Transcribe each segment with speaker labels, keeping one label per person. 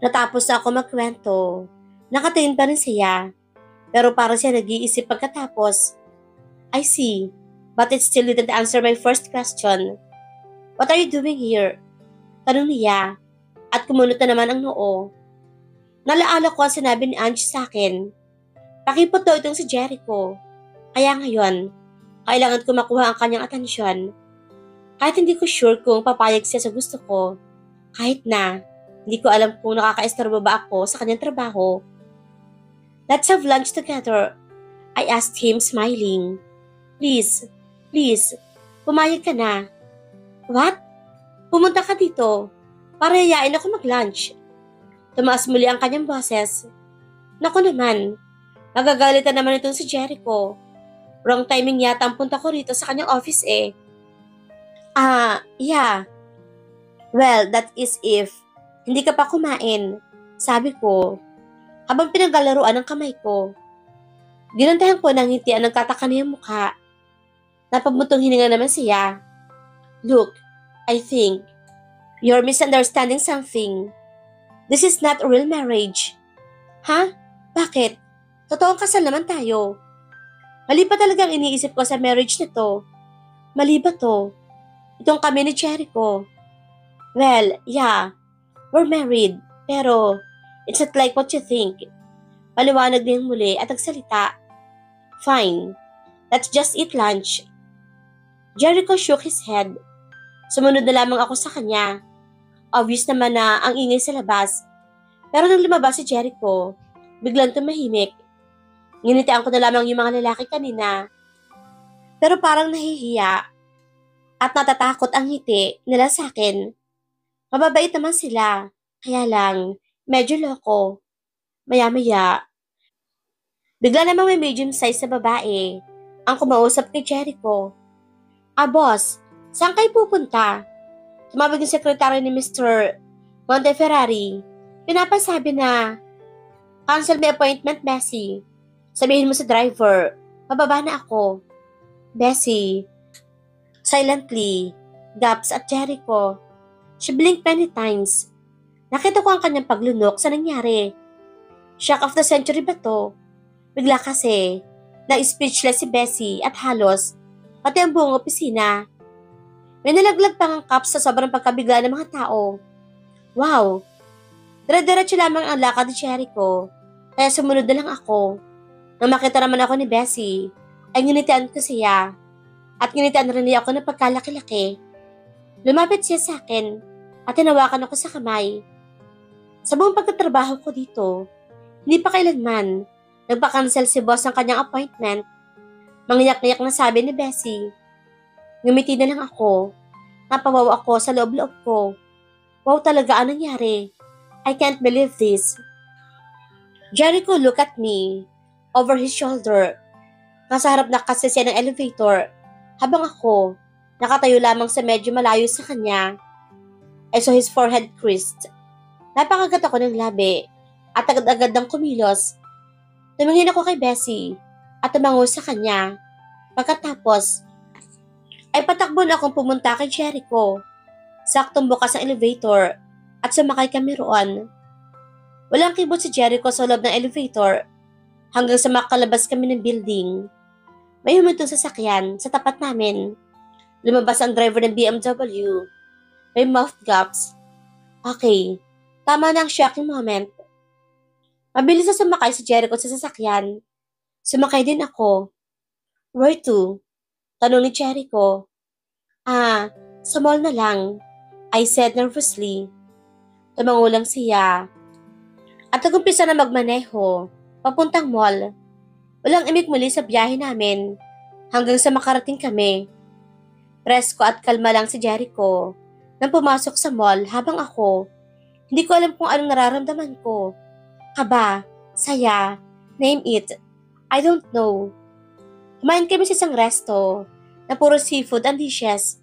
Speaker 1: Natapos na ako magkwento. Nakatingin pa rin siya. Pero parang siya nag-iisip pagkatapos. I see, but it still didn't answer my first question. What are you doing here? Tanong niya. At kumunot na naman ang noo. Nalaala ko ang sinabi ni Ange sa akin. Pakipot daw itong si Jericho. Kaya ngayon, kailangan ko makuha ang kanyang atensyon. Kahit hindi ko sure kung papayag siya sa gusto ko. Kahit na, hindi ko alam kung nakaka-estorbo ba ako sa kanyang trabaho. Let's have lunch together. I asked him smiling. Please, pumayag ka na. What? Pumunta ka dito para yayain ako mag-lunch. Tumaas muli ang kanyang boses. Naku naman, magagalitan naman itong si Jericho. Wrong timing yata ang punta ko rito sa kanyang office eh. Yeah. Well, that is if hindi ka pa kumain, sabi ko, habang pinaglalaruan ng kamay ko. Ginantahan ko ng ngiti ang nagtataka niyang mukha. Napabutong hininga naman siya. Look, I think you're misunderstanding something. This is not a real marriage. Ha? Bakit? Totoong kasal naman tayo. Mali pa talagang iniisip ko sa marriage na to. Mali ba to? Itong kami ni Jericho. Well, yeah, we're married, pero it's not like what you think. Paliwanag din muli at nagsalita. Fine, let's just eat lunch. Jericho shook his head. Sumunod na lamang ako sa kanya. Obvious naman na ang ingay sa labas. Pero nang lumabas si Jericho, biglang tumahimik. Nginitian ko na lamang yung mga lalaki kanina. Pero parang nahihiya. At natatakot ang ngiti nila sa akin. Mababait naman sila. Kaya lang, medyo loko. Maya-maya. Bigla namang may medium size na babae ang kumausap kay Jericho. Boss, saan kayo pupunta? Tumawag yung sekretary ni Mr. Monteferrari. Pinapasabi na, cancel my appointment, Bessie. Sabihin mo sa driver, mababa na ako. Bessie. Silently, gaps at Jericho. She blinked many times. Nakita ko ang kanyang paglunok sa nangyari. Shock of the century ba to? Bigla kasi, na-speechless si Bessie at halos, pati ang buong opisina. May nalaglag pang ang cups sa sobrang pagkabigla ng mga tao. Wow! Dire-diretso lamang ang lakad ni Jericho, kaya sumunod na lang ako. Nang makita naman ako ni Bessie, ay nginitian ko siya. At nginitian rin niya ako ng pagkalaki-laki. Lumapit siya sa akin at tinawakan ako sa kamay. Sa buong pagtatrabaho ko dito, hindi pa kailanman nagpa-cancel si boss ng kanyang appointment. Mangiyak-iyak na sabi ni Bessie. Ngumiti na lang ako. Napawaw ako sa loob-loob ko. Wow talaga ang nangyari. I can't believe this. Jericho looked at me over his shoulder. Nasa harap na kasi siya ng elevator. Habang ako, nakatayo lamang sa medyo malayo sa kanya. I saw his forehead creased. Napakagat ako ng labi at agad-agad ng kumilos. Tumingin ako kay Bessie at tumango sa kanya. Pagkatapos, ay patakbo na akong pumunta kay Jericho. Saktong bukas ang elevator at sumakay kami roon. Walang kibot si Jericho sa loob ng elevator hanggang sa makalabas kami ng building. May humintong sasakyan sa tapat namin. Lumabas ang driver ng BMW. May mouth gaps. Okay, tama na ang shocking moment. Mabilis na sumakay si Jericho sa sasakyan. Sumakay din ako. Where to? Tanong ni Jericho. Sa mall na lang. I said nervously. Tumango lang siya. At nagumpisa na magmaneho, papuntang mall. Walang imik muli sa biyahe namin, hanggang sa makarating kami. Presko at kalma lang si Jericho, nang pumasok sa mall habang ako, hindi ko alam kung anong nararamdaman ko. Kaba, saya, name it, I don't know. Kumain kami sa isang resto, na puro seafood and dishes.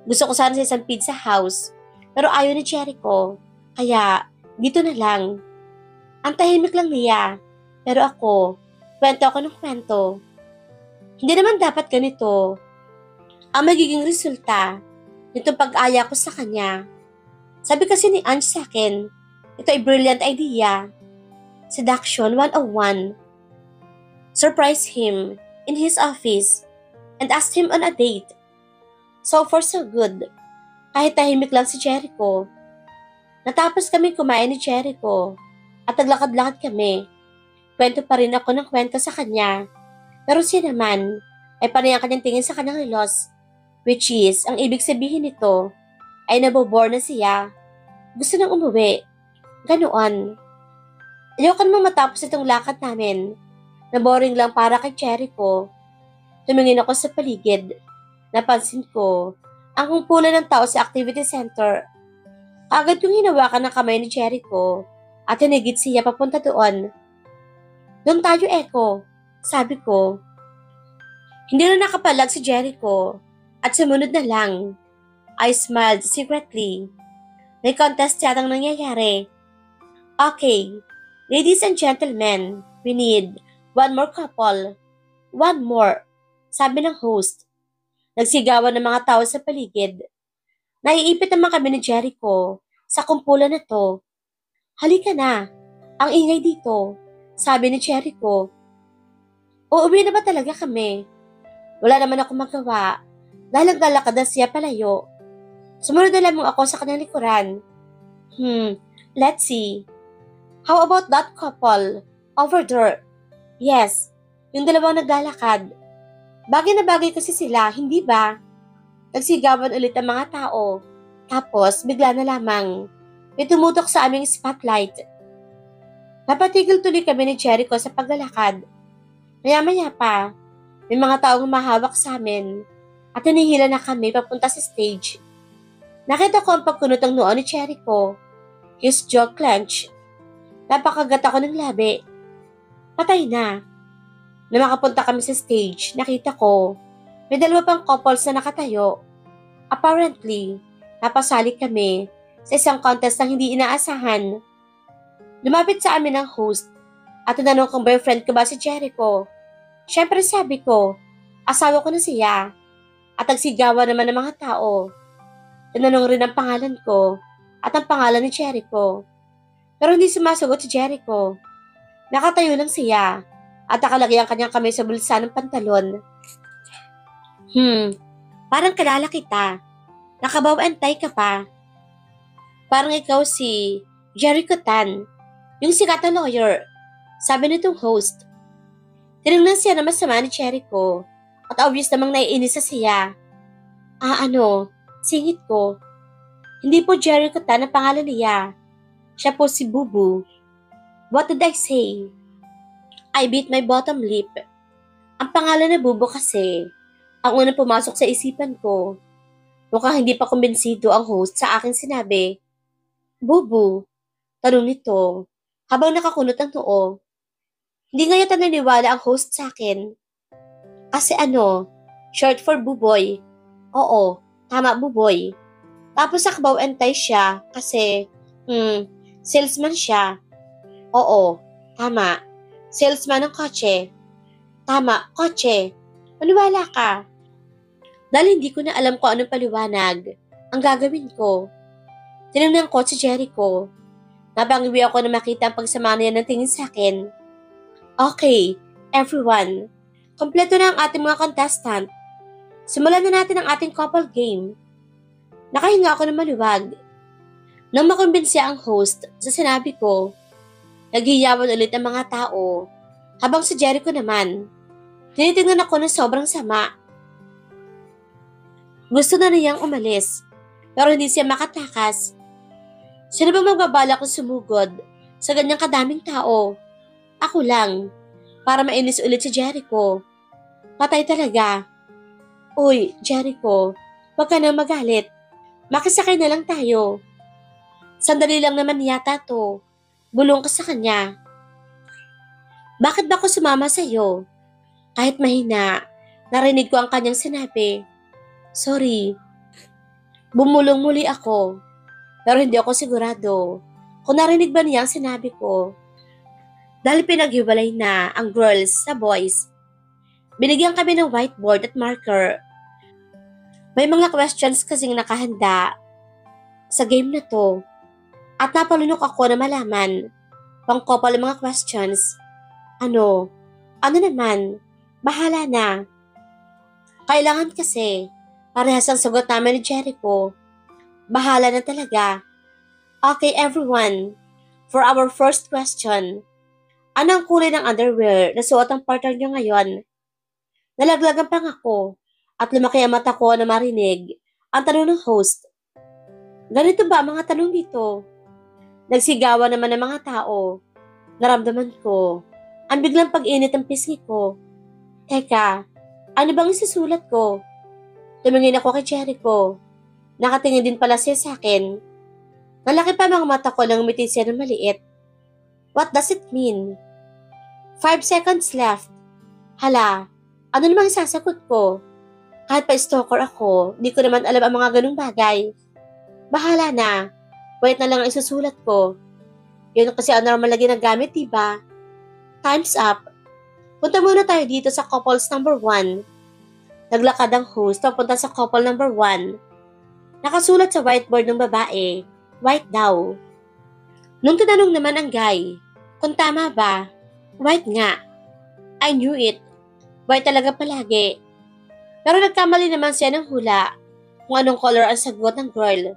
Speaker 1: Gusto ko sana sa isang pizza house, pero ayaw ni Jericho, kaya dito na lang. Ang tahimik lang niya, pero ako, kwento ako ng kwento. Hindi naman dapat ganito. Ang magiging resulta nitong pag-aya ko sa kanya. Sabi kasi ni Ange sa akin, Ito ay brilliant idea. Seduction 101. Surprise him in his office and asked him on a date. So far so good. Kahit tahimik lang si Jericho. Natapos kami kumain ni Jericho at naglakad-lakad kami. Kwento pa rin ako ng kwento sa kanya. Pero siya naman ay panay ang kanyang tingin sa kanyang relos, which is, ang ibig sabihin nito ay nabobore na siya. Gusto nang umuwi. Ganoon. Ayoko namang matapos itong lakad namin. Naboring lang para kay Jericho. Tumingin ako sa paligid. Napansin ko ang kumpulan ng tao sa activity center. Agad kong hinawakan ng kamay ni Jericho at hinigit siya papunta doon. Doon tayo, Echo, sabi ko. Hindi na nakapalag si Jericho at sumunod na lang. I smiled secretly. May contest yatang nangyayari. Okay, ladies and gentlemen, we need one more couple. One more, sabi ng host. Nagsigawan ng mga tao sa paligid. Naiipit naman kami ni Jericho sa kumpulan na to. Halika na, ang ingay dito, sabi ni Jericho. Uuwi na ba talaga kami? Wala naman ako magawa dahil naglalakad na siya palayo. Sumunod na lamang ako sa kanyang likuran. Let's see. How about that couple over there? Yes, yung dalawang naglalakad. Bagay na bagay kasi sila, hindi ba? Nagsigawan ulit ang mga tao. Tapos, bigla na lamang, may tumutok sa aming spotlight. Napatigil tuloy kami ni Jericho sa paglalakad. Maya-maya pa, may mga taong mahawak sa amin at hinihila na kami papunta sa stage. Nakita ko ang pagkunot ng noo ni Jericho. His jaw clenched. Napakagat ako ng labi. Patay na. Nung makapunta kami sa stage, nakita ko, may dalawa pang couples na nakatayo. Apparently, napasali kami sa isang contest na hindi inaasahan. Lumapit sa amin ang host at tinanong kung boyfriend ko ba si Jericho. Siyempre sabi ko, asawa ko na siya. At nagsigawan naman ng mga tao. Tinanong rin ang pangalan ko at ang pangalan ni Jericho. Pero hindi sumasagot si Jericho. Nakatayo lang siya at nakalagay ang kanyang kamay sa bulsa ng pantalon. Parang kilala kita. Nakabaw-antay ka pa. Parang ikaw si Jericho Tan, yung sikat na lawyer, sabi nitong host. Tinignan siya na masama ni Jericho at obvious namang naiinis sa siya. Singit ko. Hindi po Jericho Tan ang pangalan niya. Siya po si Bubu. What did I say? I bit my bottom lip. Ang pangalan na Bubu kasi, ang unang pumasok sa isipan ko. Mukhang hindi pa kumbinsido ang host sa aking sinabi. Bubu, tanong nito, habang nakakunot ang noo. Hindi nga yata naniwala ang host sa akin. Kasi short for Buboy. Oo, tama Buboy. Tapos nakabawentay siya kasi, salesman siya. Oo, tama. Salesman ng kotse. Tama, kotse. Maniwala ka. Dahil hindi ko na alam kung anong paliwanag ang gagawin ko. Tinignan ko si Jericho. Nabangiwi ako na makita ang pagsama niya ng tingin sa akin. Okay, everyone. Kompleto na ang ating mga contestant. Simulan na natin ang ating couple game. Nakahinga ako ng maluwag. Nang makumbinsiya ang host sa sinabi ko, naghiyawan ulit ang mga tao, habang si Jericho naman, tinitingnan ako ng sobrang sama. Gusto na niyang umalis, pero hindi siya makatakas. Sino bang magbabala kung sumugod sa ganyang kadaming tao? Ako lang, para mainis ulit si Jericho. Patay talaga. Uy, Jericho, wag ka nang magalit. Makisakay na lang tayo. Sandali lang naman yata to. Bulong ka sa kanya. Bakit ba ako sumama sa'yo? Kahit mahina, narinig ko ang kanyang sinabi. Sorry. Bumulong muli ako. Pero hindi ako sigurado kung narinig ba niya ang sinabi ko. Dahil pinaghiwalay na ang girls sa boys, binigyan kami ng whiteboard at marker. May mga questions kasing nakahanda sa game na to. At napalunok ako na malaman, pangkopal ang mga questions. Ano? Ano naman? Bahala na. Kailangan kasi, parehas ang sagot namin ni Jericho. Bahala na talaga. Okay everyone, for our first question. Ano ang kulay ng underwear na suot ang partner niyo ngayon? Nalaglagan pang ako at lumaki ang mata ko na marinig ang tanong ng host. Ganito ba ang mga tanong dito? Nagsigawan naman ng mga tao. Naramdaman ko ang biglang pag-init ng pisngi ko. Teka, ano bang isusulat ko? Tumingin ako kay Jericho. Nakatingin din pala siya sa akin. Malaki pa mga mata ko nang umiti siya ng maliit. What does it mean? 5 seconds left. Hala, ano namang isasagot ko? Kahit pa stalker ako, di ko naman alam ang mga ganung bagay. Bahala na. Wait na lang ang isusulat ko. Yun kasi ang normal na ginagamit, diba? Time's up. Punta muna tayo dito sa couples number 1. Naglakad ang host papunta sa couple number 1. Nakasulat sa whiteboard ng babae, white daw. Nung tinanong naman ang guy, kung tama ba, white nga. I knew it. White talaga palagi. Pero nagkamali naman siya ng hula kung anong color ang sagot ng girl.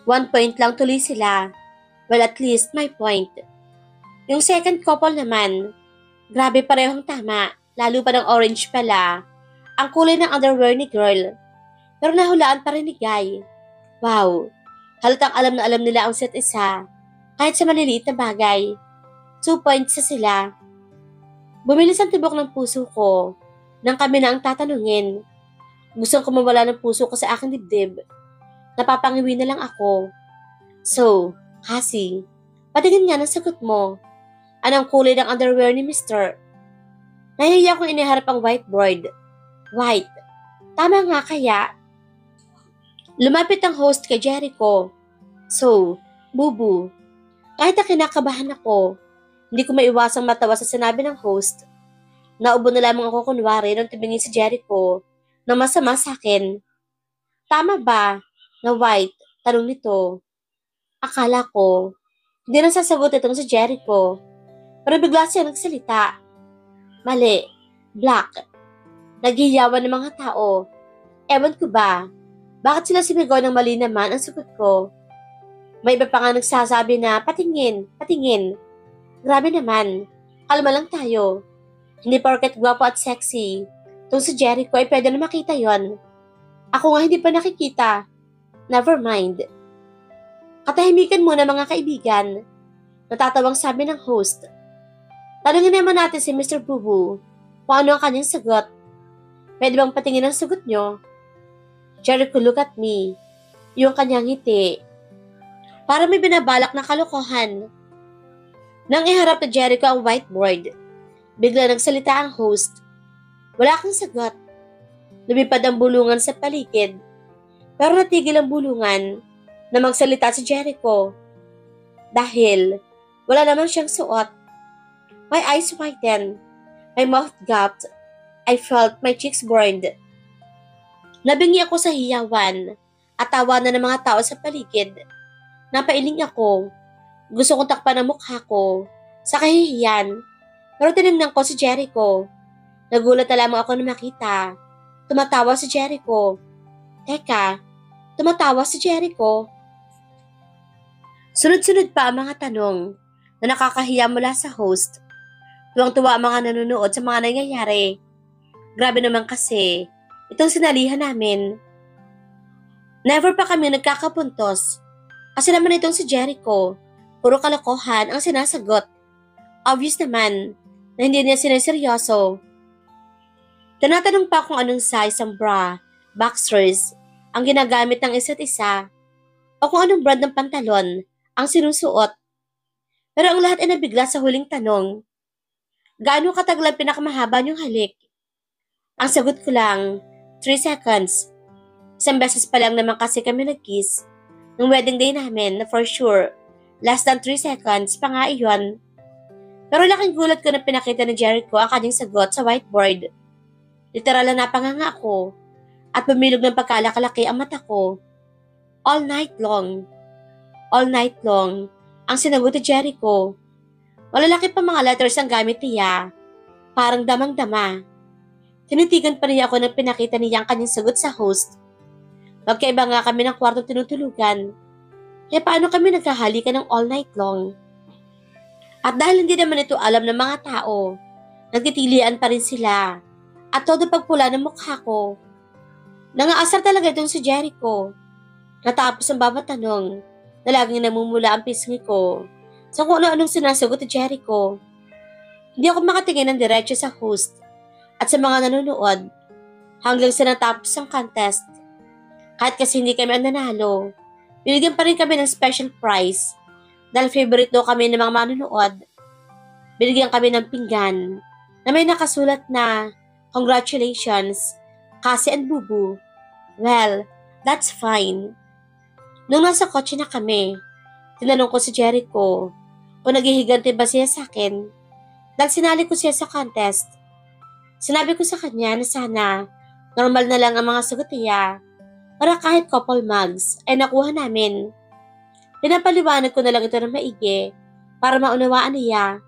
Speaker 1: 1 point lang tuloy sila. Well, at least my point. Yung second couple naman, grabe parehong tama, lalo pa ng orange pala, ang kulay ng underwear ni girl. Pero nahulaan pa rin ni guy. Wow, halatang alam na alam nila ang set isa, kahit sa maliliit na bagay. 2 points sa sila. Bumilis ang tibok ng puso ko nang kami na ang tatanungin. Gustong ko mawala ng puso ko sa aking dibdib. Napapangiwi na lang ako. So, Cassie, patingin nga ng sagot mo. Anong kulay ng underwear ni Mr.? Nahihiya kong iniharap ang whiteboard. White. Tama nga kaya. Lumapit ang host kay Jericho. So, Bubu, kahit na kinakabahan ako, hindi ko maiwasang matawa sa sinabi ng host. Naubo na lamang ako kunwari nung tumingin si Jericho na masama sa akin. Tama ba na white? Tanong nito. Akala ko, hindi na sasagot itong si Jericho. Pero bigla siya nagsalita. Mali. Black. Naghihiyawan ng mga tao. Ewan ko ba, bakit sila sumigaw ng mali naman ang sagot ko? May iba pa nga nagsasabi na patingin, patingin. Grabe naman. Kalma lang tayo. Hindi porket gwapo at sexy. Itong si Jericho ay pwede na makita yon. Ako nga hindi pa nakikita. Never mind. Katahimikan muna mga kaibigan. Natatawang sabi ng host. Tanungin naman natin si Mr. Bubu kung ano ang kanyang sagot. Pwede bang patingin ang sagot nyo? Jericho look at me. Yung kanyang ngiti. Para may binabalak na kalokohan. Nang iharap na Jericho ang whiteboard, bigla nagsalita ang host. Wala kang sagot. Lumipad ang bulungan sa paligid. Pero natigil ang bulungan na magsalita si Jericho. Dahil wala naman siyang suot. My eyes widened. My mouth gaped. I felt my cheeks burned. Nabingi ako sa hiyawan at tawanan ng mga tao sa paligid. Napailing ako. Gusto kong takpan ang mukha ko sa kahihiyan. Pero tinignan ko si Jericho. Nagulat na lamang ako na makita. Tumatawa si Jericho. Teka, tumatawa si Jericho. Sunod-sunod pa ang mga tanong na nakakahiya mula sa host. Tuwang-tuwa ang mga nanonood sa mga nangyayari. Grabe naman kasi, itong sinalihan namin. Never pa kami nagkakapuntos. Kasi naman itong si Jericho, puro kalokohan ang sinasagot. Obvious naman na hindi niya sineseryoso. Tinatanong pa kung anong size ang bra, boxers, ang ginagamit ng isa't isa, o kung anong brand ng pantalon ang sinusuot. Pero ang lahat ay nabigla sa huling tanong. Gaano katagal ang pinakamahaba niyong halik? Ang sagot ko lang, 3 seconds. Isang beses pa lang naman kasi kami nag-kiss nung wedding day namin na for sure, less than 3 seconds pa nga iyon. Pero laking gulat ko na pinakita ni Jericho ang kanyang sagot sa whiteboard. Literal na napanganga ako at bumilog ng pagkalakalaki ang mata ko. All night long. all night long, ang sinagot ni Jericho. Malalaki pa mga letters ang gamit niya. Parang damang-dama. Tinitigan pa niya ako nang pinakita niya ang kanyang sagot sa host. Magkaiba nga kami ng kwartong tinutulugan. Kaya paano kami nagkahalikan ng all night long? At dahil hindi naman ito alam ng mga tao, nagtitilian pa rin sila. At todo pagpula ng mukha ko. Nangaasar talaga itong si Jericho. Natapos ang babatanong na laging namumula ang pisngi ko sa kung ano-anong sinasagot ni Jericho. Hindi ako makatingin ng diretso sa host at sa mga nanonood hanggang sa natapos ang contest. Kahit kasi hindi kami ang nanalo, binigyan pa rin kami ng special prize dahil favorite daw kami ng mga manonood. Binigyan kami ng pinggan na may nakasulat na congratulations, Cassie and Bubu. Well, that's fine. Nung nasa kotse na kami, tinanong ko si Jericho kung naghihigante ba siya sa akin dahil sinali ko siya sa contest. Sinabi ko sa kanya na sana normal na lang ang mga sagot niya para kahit couple mugs ay nakuha namin. Pinapaliwanag ko na lang ito ng maigi para maunawaan niya.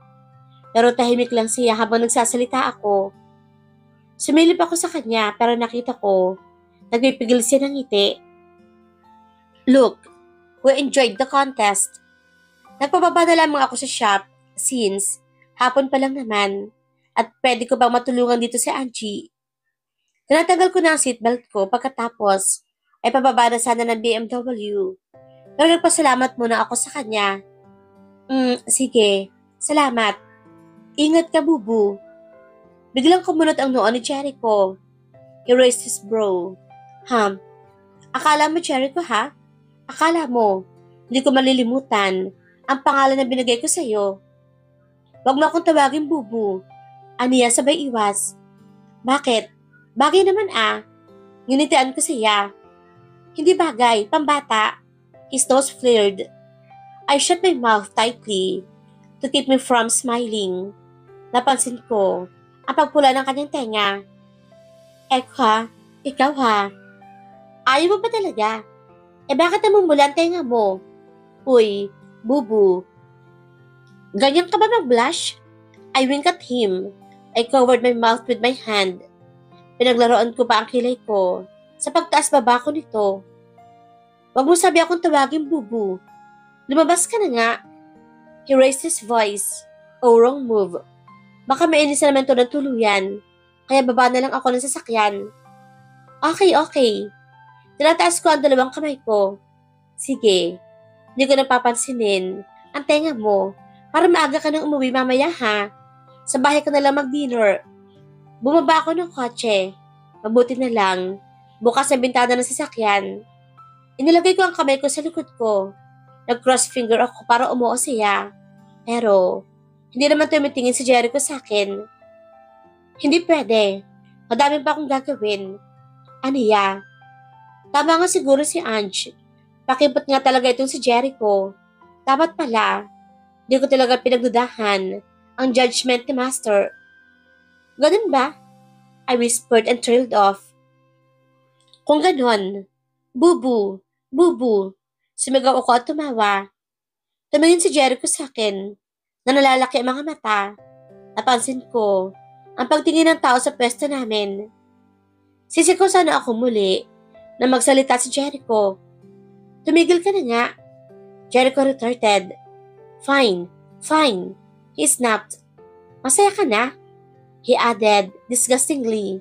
Speaker 1: Pero tahimik lang siya habang nagsasalita ako. Sumilip ako sa kanya pero nakita ko nagpipigil siya ng ngiti. Look, we enjoyed the contest. Nagpababa na lamang ako sa shop since hapon pa lang naman at pwede ko bang matulungan dito si Angie. Tinatanggal ko na ang seatbelt ko pagkatapos ay pababa na sana ng BMW. Pero nagpasalamat muna ako sa kanya. Sige, salamat. Ingat ka, Bubu. Biglang kumunot ang noo ni Jericho. He raised his brow. Akala mo Jericho ha? Akala mo, hindi ko malilimutan ang pangalan na binigay ko sa'yo. Huwag mo akong tawagin Bubu. Aniya sabay iwas. Bakit? Bagay naman Ngunitian ko siya. Hindi bagay, pambata. His nose flared. I shut my mouth tightly to keep me from smiling. Napansin ko ang pagpula ng kanyang tenga. Ikaw ha. Ayaw mo ba talaga? Bakit namumula ang tenga mo? Uy, Bubu. Ganyan ka ba mag-blush? I winked at him. I covered my mouth with my hand. Pinaglaruan ko pa ang kilay ko sa pagtaas baba ko nito. Wag mo sabi akong tawagin Bubu. Lumabas ka na nga. He raised his voice. Oh, wrong move. Baka mainis na naman to ng tuluyan. Kaya baba na lang ako ng sasakyan. Okay. Tinataas ko ang dalawang kamay ko. Sige, hindi ko napapansinin ang tenga mo para maaga ka nang umuwi mamaya ha. Sa bahay ka na lang mag-dinner. Bumaba ako ng kotse. Mabuti na lang. Bukas ang bintana ng sasakyan. Inilagay ko ang kamay ko sa likod ko. Nag-cross finger ako para umuo siya. Pero, hindi naman tumitingin si Jericho sa akin. Hindi pwede. Madami pa akong gagawin. Aniya. Tama nga siguro si Ange. Pakipot nga talaga itong si Jericho. Dapat pala. Di ko talaga pinagdudahan ang judgment ni Master. Ganun ba? I whispered and trailed off. Kung ganun, Bubu, sumigaw ako at tumawa. Tumingin si Jericho sa akin na nalalaki ang mga mata. Napansin ko ang pagtingin ng tao sa pwesto namin. Sisiko sana ako muli na magsalita si Jericho. Tumigil ka na nga. Jericho retorted. Fine. He snapped. Masaya ka na? He added disgustingly.